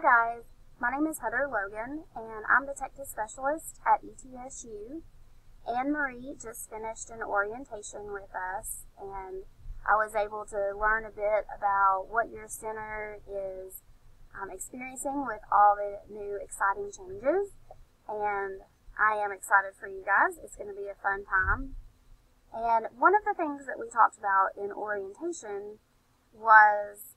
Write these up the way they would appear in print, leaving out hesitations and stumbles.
Hi guys, my name is Heather Logan and I'm Detective Specialist at ETSU. Anne Marie just finished an orientation with us and I was able to learn a bit about what your center is experiencing with all the new exciting changes, and I am excited for you guys. It's going to be a fun time. And one of the things that we talked about in orientation was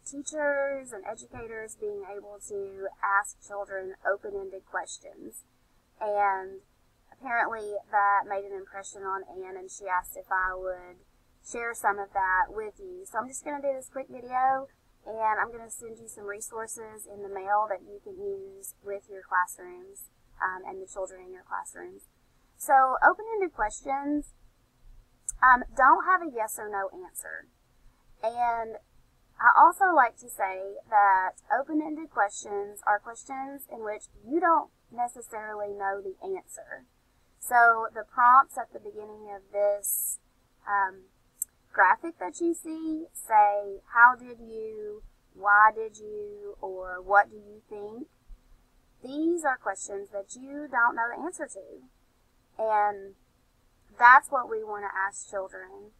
teachers and educators being able to ask children open-ended questions. And apparently that made an impression on Anne, and she asked if I would share some of that with you. So I'm just going to do this quick video, and I'm going to send you some resources in the mail that you can use with your classrooms and the children in your classrooms. So open-ended questions don't have a yes or no answer. And I also like to say that open-ended questions are questions in which you don't necessarily know the answer. So the prompts at the beginning of this graphic that you see say, how did you, why did you, or what do you think? These are questions that you don't know the answer to. And that's what we want to ask children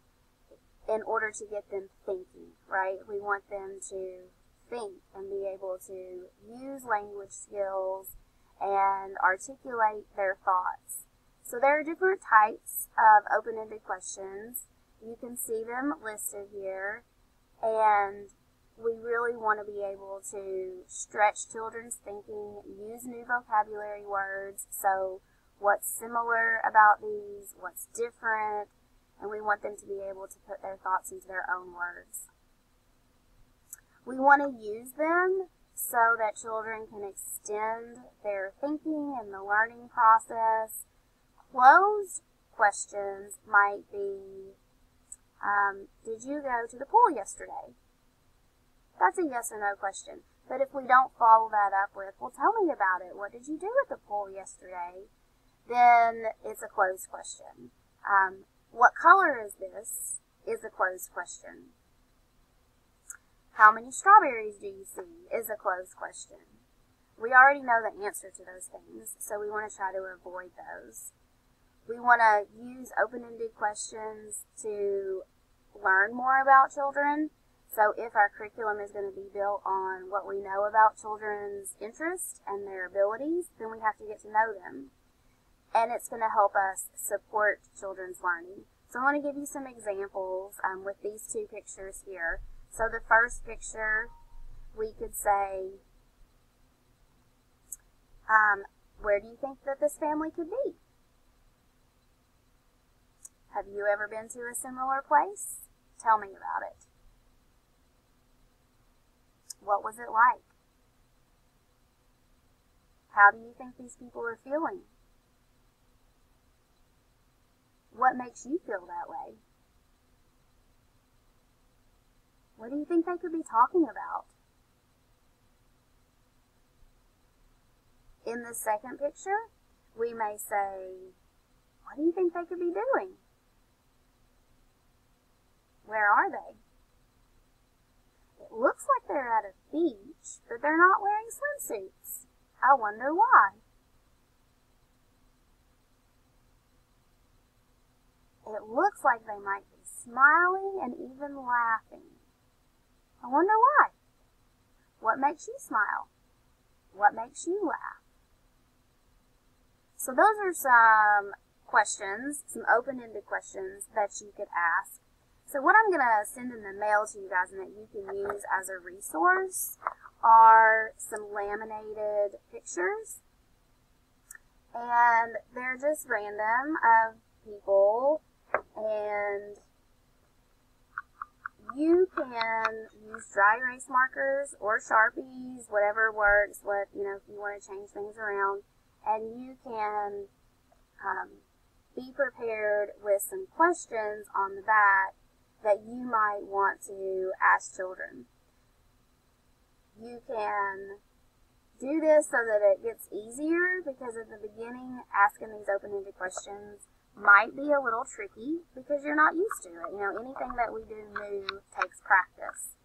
in order to get them thinking, right? We want them to think and be able to use language skills and articulate their thoughts. So there are different types of open-ended questions. You can see them listed here, and we really want to be able to stretch children's thinking, use new vocabulary words. So what's similar about these, what's different, and we want them to be able to put their thoughts into their own words. We want to use them so that children can extend their thinking and the learning process. Closed questions might be, did you go to the pool yesterday? That's a yes or no question. But if we don't follow that up with, well, tell me about it. What did you do at the pool yesterday? Then it's a closed question. What color is this? Is a closed question. How many strawberries do you see? Is a closed question. We already know the answer to those things, so we want to try to avoid those. We want to use open-ended questions to learn more about children. So if our curriculum is going to be built on what we know about children's interests and their abilities, then we have to get to know them. And it's going to help us support children's learning. So I want to give you some examples with these two pictures here. So the first picture, we could say, where do you think that this family could be? Have you ever been to a similar place? Tell me about it. What was it like? How do you think these people are feeling? What makes you feel that way? What do you think they could be talking about? In the second picture, we may say, what do you think they could be doing? Where are they? It looks like they're at a beach, but they're not wearing swimsuits. I wonder why. It looks like they might be smiling and even laughing. I wonder why. What makes you smile? What makes you laugh? So those are some questions, some open-ended questions that you could ask. So what I'm going to send in the mail to you guys and that you can use as a resource are some laminated pictures. And they're just random of people. And you can use dry erase markers or Sharpies, whatever works, if you want to change things around. And you can be prepared with some questions on the back that you might want to ask children. You can do this so that it gets easier, because at the beginning, asking these open-ended questions might be a little tricky because you're not used to it. Anything that we do new takes practice.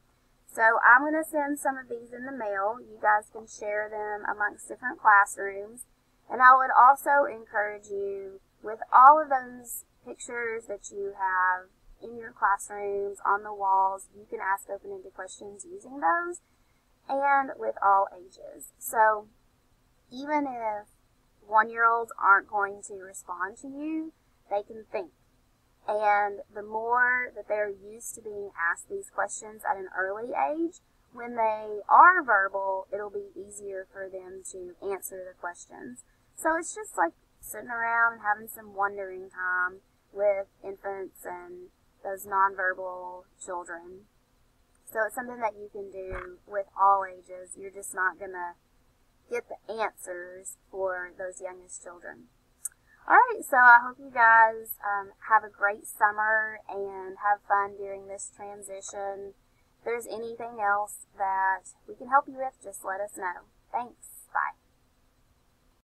So I'm going to send some of these in the mail. You guys can share them amongst different classrooms. And I would also encourage you, with all of those pictures that you have in your classrooms, on the walls, you can ask open-ended questions using those, and with all ages. So even if 1-year-olds aren't going to respond to you, they can think. And the more that they're used to being asked these questions at an early age, when they are verbal, it'll be easier for them to answer the questions. So it's just like sitting around and having some wondering time with infants and those nonverbal children. So it's something that you can do with all ages. You're just not going to get the answers for those youngest children. Alright, so I hope you guys have a great summer and have fun during this transition. If there's anything else that we can help you with, just let us know. Thanks. Bye.